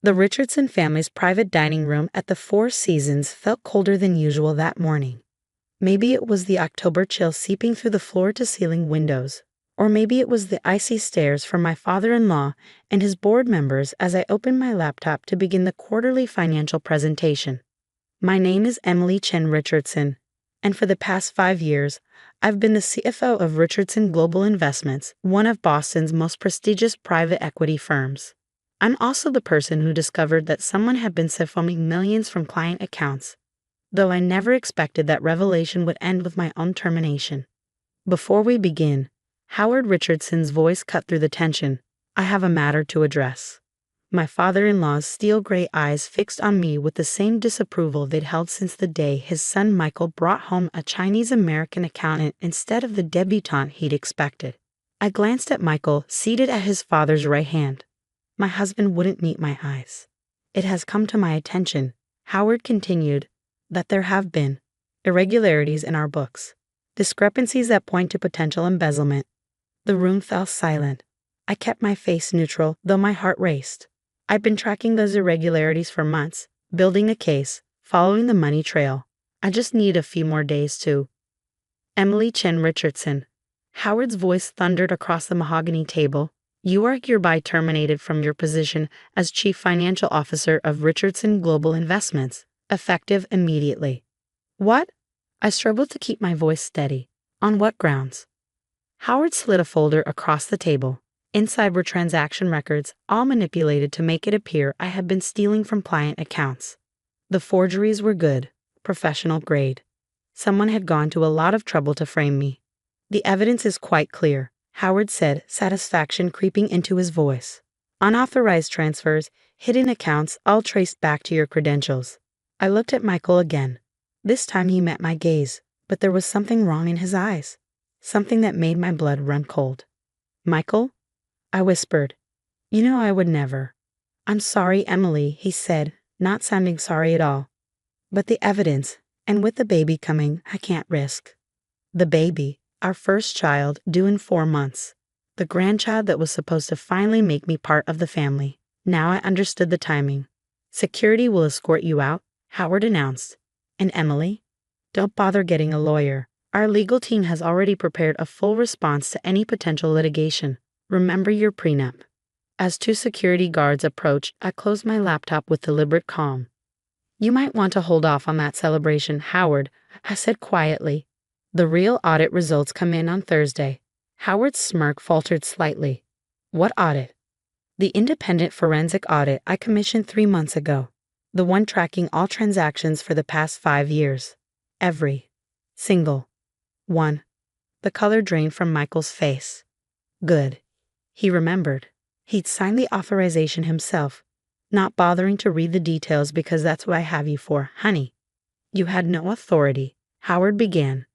The Richardson family's private dining room at the Four Seasons felt colder than usual that morning. Maybe it was the October chill seeping through the floor-to-ceiling windows, or maybe it was the icy stares from my father-in-law and his board members as I opened my laptop to begin the quarterly financial presentation. My name is Emily Chen Richardson, and for the past 5 years, I've been the CFO of Richardson Global Investments, one of Boston's most prestigious private equity firms. I'm also the person who discovered that someone had been siphoning millions from client accounts, though I never expected that revelation would end with my own termination. Before we begin, Howard Richardson's voice cut through the tension. I have a matter to address. My father-in-law's steel-gray eyes fixed on me with the same disapproval they'd held since the day his son Michael brought home a Chinese-American accountant instead of the debutante he'd expected. I glanced at Michael, seated at his father's right hand. My husband wouldn't meet my eyes. It has come to my attention, Howard continued, that there have been irregularities in our books, discrepancies that point to potential embezzlement. The room fell silent. I kept my face neutral, though my heart raced. I'd been tracking those irregularities for months, building a case, following the money trail. I just need a few more days to. Emily Chen Richardson. Howard's voice thundered across the mahogany table. You are hereby terminated from your position as Chief Financial Officer of Richardson Global Investments, effective immediately. What? I struggled to keep my voice steady. On what grounds? Howard slid a folder across the table. Inside were transaction records, all manipulated to make it appear I had been stealing from client accounts. The forgeries were good, professional grade. Someone had gone to a lot of trouble to frame me. The evidence is quite clear, Howard said, satisfaction creeping into his voice. Unauthorized transfers, hidden accounts, all traced back to your credentials. I looked at Michael again. This time he met my gaze, but there was something wrong in his eyes. Something that made my blood run cold. Michael? I whispered. You know I would never. I'm sorry, Emily, he said, not sounding sorry at all. But the evidence, and with the baby coming, I can't risk. The baby, our first child, due in 4 months. The grandchild that was supposed to finally make me part of the family. Now I understood the timing. Security will escort you out, Howard announced. And Emily? Don't bother getting a lawyer. Our legal team has already prepared a full response to any potential litigation. Remember your prenup. As 2 security guards approached, I closed my laptop with deliberate calm. You might want to hold off on that celebration, Howard, I said quietly. The real audit results come in on Thursday. Howard's smirk faltered slightly. What audit? The independent forensic audit I commissioned 3 months ago. The one tracking all transactions for the past 5 years. Every single one. The color drained from Michael's face. Good. He remembered. He'd signed the authorization himself, not bothering to read the details because that's what I have you for, honey. You had no authority, Howard began.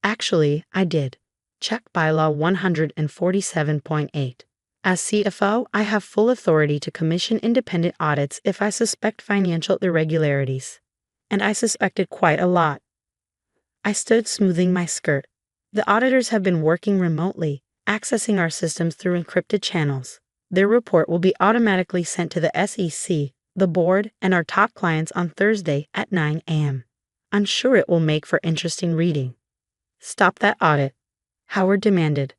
Actually, I did. Check bylaw 147.8. As CFO, I have full authority to commission independent audits if I suspect financial irregularities. And I suspected quite a lot. I stood smoothing my skirt. The auditors have been working remotely, accessing our systems through encrypted channels. Their report will be automatically sent to the SEC, the board, and our top clients on Thursday at 9 a.m. I'm sure it will make for interesting reading. Stop that audit, Howard demanded.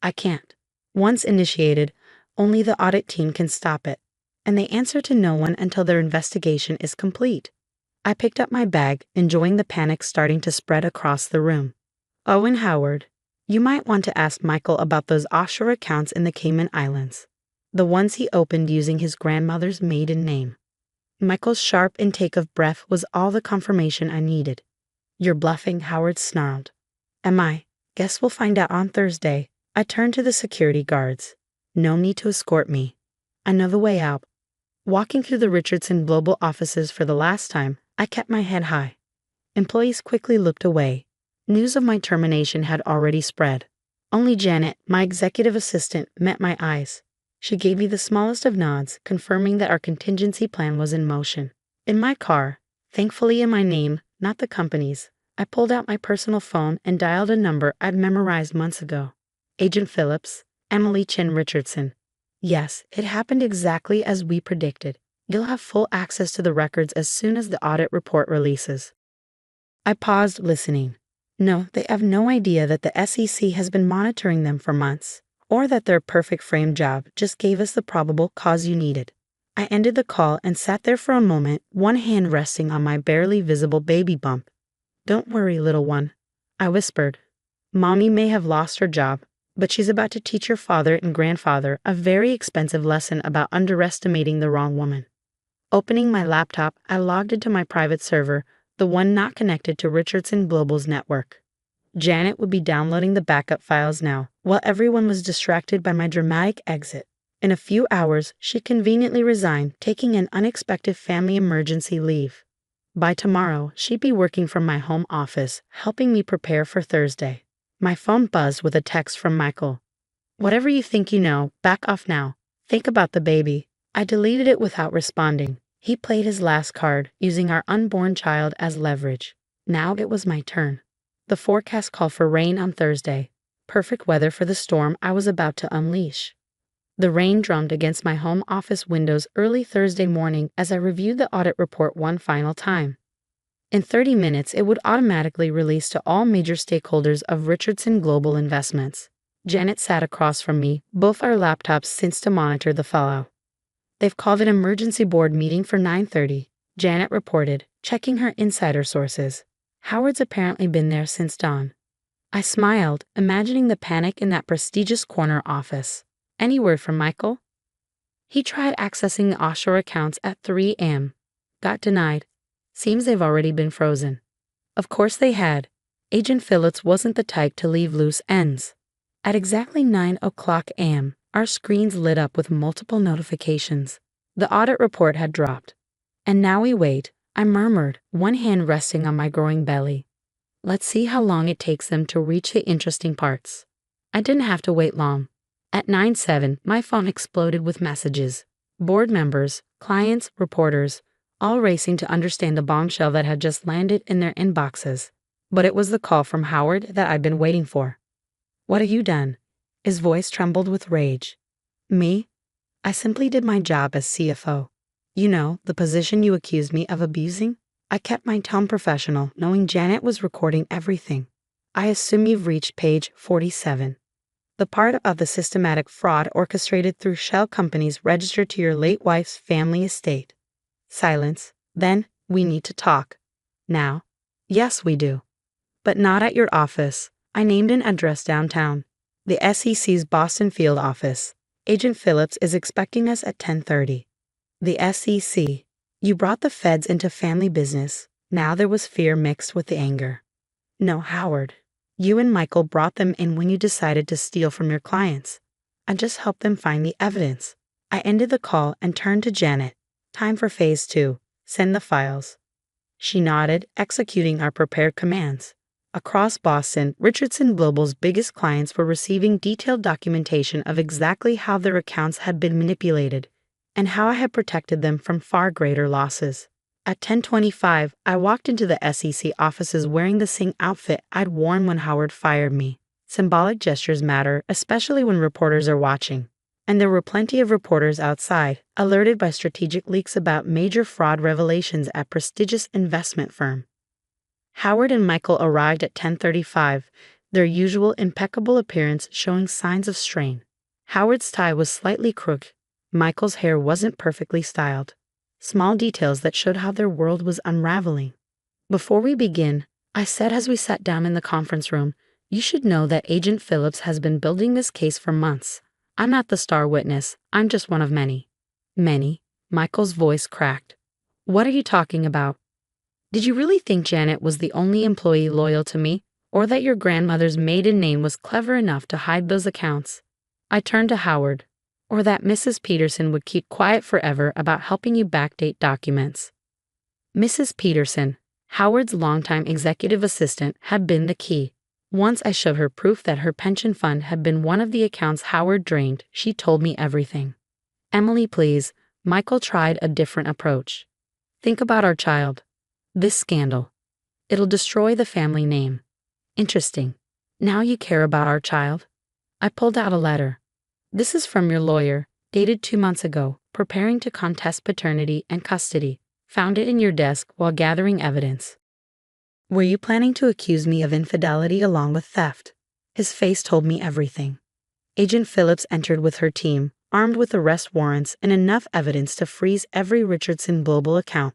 I can't. Once initiated, only the audit team can stop it, and they answer to no one until their investigation is complete. I picked up my bag, enjoying the panic starting to spread across the room. Oh, and Howard, you might want to ask Michael about those offshore accounts in the Cayman Islands, the ones he opened using his grandmother's maiden name. Michael's sharp intake of breath was all the confirmation I needed. You're bluffing, Howard snarled. Am I? Guess we'll find out on Thursday. I turned to the security guards. No need to escort me. I know the way out. Walking through the Richardson Global offices for the last time, I kept my head high. Employees quickly looked away. News of my termination had already spread. Only Janet, my executive assistant, met my eyes. She gave me the smallest of nods, confirming that our contingency plan was in motion. In my car, thankfully in my name, not the company's, I pulled out my personal phone and dialed a number I'd memorized months ago. Agent Phillips, Emily Chen Richardson. Yes, it happened exactly as we predicted. You'll have full access to the records as soon as the audit report releases. I paused, listening. No, they have no idea that the SEC has been monitoring them for months, or that their perfect frame job just gave us the probable cause you needed. I ended the call and sat there for a moment, one hand resting on my barely visible baby bump. Don't worry, little one, I whispered. Mommy may have lost her job, but she's about to teach your father and grandfather a very expensive lesson about underestimating the wrong woman. Opening my laptop, I logged into my private server, the one not connected to Richardson Global's network. Janet would be downloading the backup files now, while everyone was distracted by my dramatic exit. In a few hours, she conveniently resigned, taking an unexpected family emergency leave. By tomorrow, she'd be working from my home office, helping me prepare for Thursday. My phone buzzed with a text from Michael. Whatever you think you know, back off now. Think about the baby. I deleted it without responding. He played his last card, using our unborn child as leverage. Now it was my turn. The forecast called for rain on Thursday. Perfect weather for the storm I was about to unleash. The rain drummed against my home office windows early Thursday morning as I reviewed the audit report one final time. In 30 minutes, it would automatically release to all major stakeholders of Richardson Global Investments. Janet sat across from me, both our laptops synced to monitor the fallout. They've called an emergency board meeting for 9:30, Janet reported, checking her insider sources. Howard's apparently been there since dawn. I smiled, imagining the panic in that prestigious corner office. Any word from Michael? He tried accessing the offshore accounts at 3 a.m. Got denied. Seems they've already been frozen. Of course they had. Agent Phillips wasn't the type to leave loose ends. At exactly 9 o'clock a.m., our screens lit up with multiple notifications. The audit report had dropped. And now we wait, I murmured, one hand resting on my growing belly. Let's see how long it takes them to reach the interesting parts. I didn't have to wait long. At 9:07, my phone exploded with messages. Board members, clients, reporters, all racing to understand the bombshell that had just landed in their inboxes. But it was the call from Howard that I'd been waiting for. What have you done? His voice trembled with rage. Me? I simply did my job as CFO. You know, the position you accused me of abusing? I kept my tone professional, knowing Janet was recording everything. I assume you've reached page 47. The part of the systematic fraud orchestrated through shell companies registered to your late wife's family estate. Silence. Then, we need to talk. Now? Yes, we do. But not at your office. I named an address downtown. The SEC's Boston field office. Agent Phillips is expecting us at 10:30. The SEC. You brought the feds into family business. Now there was fear mixed with the anger. No, Howard. You and Michael brought them in when you decided to steal from your clients. I just helped them find the evidence. I ended the call and turned to Janet. Time for phase 2. Send the files. She nodded, executing our prepared commands. Across Boston, Richardson Global's biggest clients were receiving detailed documentation of exactly how their accounts had been manipulated and how I had protected them from far greater losses. At 10:25, I walked into the SEC offices wearing the same outfit I'd worn when Howard fired me. Symbolic gestures matter, especially when reporters are watching. And there were plenty of reporters outside, alerted by strategic leaks about major fraud revelations at prestigious investment firm. Howard and Michael arrived at 10:35, their usual impeccable appearance showing signs of strain. Howard's tie was slightly crooked. Michael's hair wasn't perfectly styled. Small details that showed how their world was unraveling. Before we begin, I said as we sat down in the conference room, you should know that Agent Phillips has been building this case for months. I'm not the star witness, I'm just one of many. Many? Michael's voice cracked. What are you talking about? Did you really think Janet was the only employee loyal to me, or that your grandmother's maiden name was clever enough to hide those accounts? I turned to Howard. Or that Mrs. Peterson would keep quiet forever about helping you backdate documents. Mrs. Peterson, Howard's longtime executive assistant, had been the key. Once I showed her proof that her pension fund had been one of the accounts Howard drained, she told me everything. Emily, please. Michael tried a different approach. Think about our child. This scandal. It'll destroy the family name. Interesting. Now you care about our child? I pulled out a letter. This is from your lawyer, dated 2 months ago, preparing to contest paternity and custody. Found it in your desk while gathering evidence. Were you planning to accuse me of infidelity along with theft? His face told me everything. Agent Phillips entered with her team, armed with arrest warrants and enough evidence to freeze every Richardson Global account.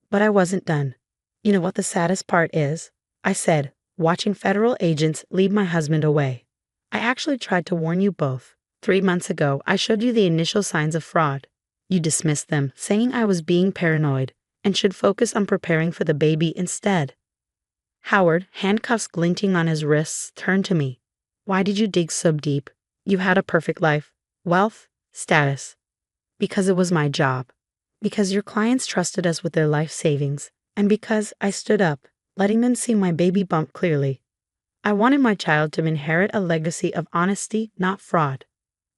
But I wasn't done. You know what the saddest part is? I said, watching federal agents lead my husband away. I actually tried to warn you both. 3 months ago, I showed you the initial signs of fraud. You dismissed them, saying I was being paranoid and should focus on preparing for the baby instead. Howard, handcuffs glinting on his wrists, turned to me. Why did you dig so deep? You had a perfect life, wealth, status. Because it was my job. Because your clients trusted us with their life savings. And because I stood up, letting them see my baby bump clearly. I wanted my child to inherit a legacy of honesty, not fraud.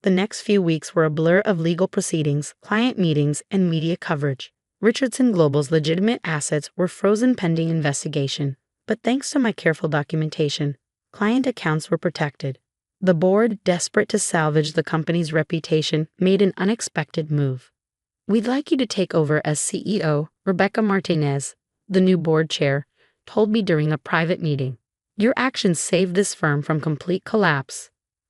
The next few weeks were a blur of legal proceedings, client meetings, and media coverage. Richardson Global's legitimate assets were frozen pending investigation, but thanks to my careful documentation, client accounts were protected. The board, desperate to salvage the company's reputation, made an unexpected move. We'd like you to take over as CEO, Rebecca Martinez, the new board chair, told me during a private meeting. Your actions saved this firm from complete collapse.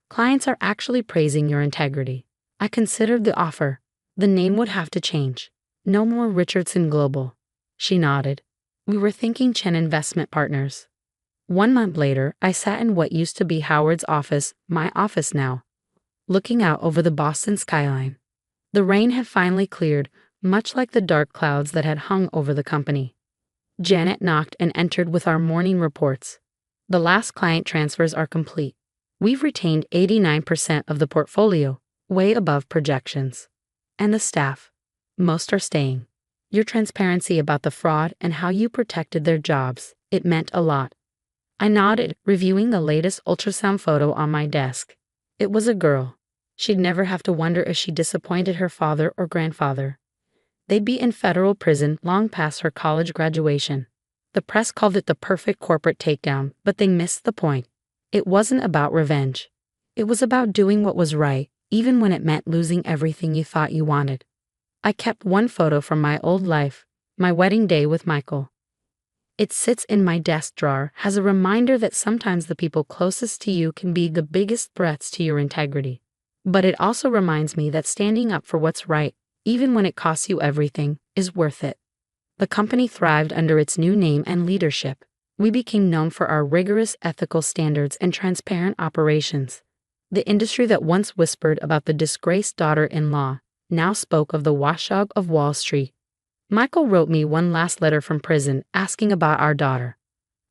Clients are actually praising your integrity. I considered the offer. The name would have to change. No more Richardson Global. She nodded. We were thinking Chen Investment Partners. 1 month later, I sat in what used to be Howard's office, my office now, looking out over the Boston skyline. The rain had finally cleared, much like the dark clouds that had hung over the company. Janet knocked and entered with our morning reports. The last client transfers are complete. We've retained 89% of the portfolio, way above projections. And the staff. Most are staying. Your transparency about the fraud and how you protected their jobs, it meant a lot. I nodded, reviewing the latest ultrasound photo on my desk. It was a girl. She'd never have to wonder if she disappointed her father or grandfather. They'd be in federal prison long past her college graduation. The press called it the perfect corporate takedown, but they missed the point. It wasn't about revenge. It was about doing what was right, even when it meant losing everything you thought you wanted. I kept one photo from my old life, my wedding day with Michael. It sits in my desk drawer as a reminder that sometimes the people closest to you can be the biggest threats to your integrity. But it also reminds me that standing up for what's right, even when it costs you everything, is worth it. The company thrived under its new name and leadership. We became known for our rigorous ethical standards and transparent operations. The industry that once whispered about the disgraced daughter-in-law now spoke of the watchdog of Wall Street. Michael wrote me one last letter from prison asking about our daughter.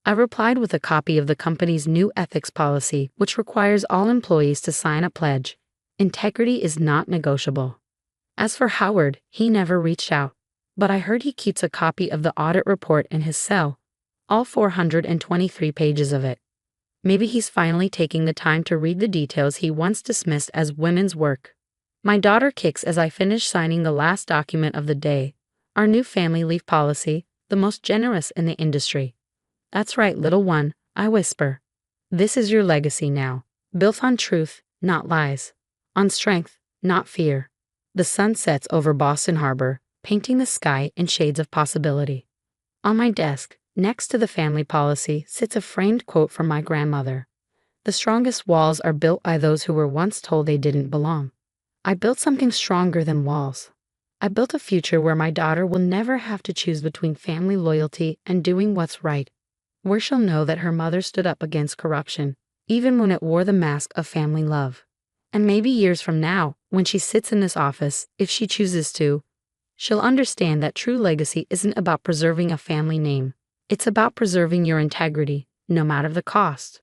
I replied with a copy of the company's new ethics policy, which requires all employees to sign a pledge. Integrity is not negotiable. As for Howard, he never reached out, but I heard he keeps a copy of the audit report in his cell, all 423 pages of it. Maybe he's finally taking the time to read the details he once dismissed as women's work. My daughter kicks as I finish signing the last document of the day, our new family leave policy, the most generous in the industry. That's right, little one, I whisper. This is your legacy now, built on truth, not lies, on strength, not fear. The sun sets over Boston Harbor, painting the sky in shades of possibility. On my desk, next to the family policy, sits a framed quote from my grandmother. The strongest walls are built by those who were once told they didn't belong. I built something stronger than walls. I built a future where my daughter will never have to choose between family loyalty and doing what's right, where she'll know that her mother stood up against corruption, even when it wore the mask of family love. And maybe years from now, when she sits in this office, if she chooses to, she'll understand that true legacy isn't about preserving a family name. It's about preserving your integrity, no matter the cost.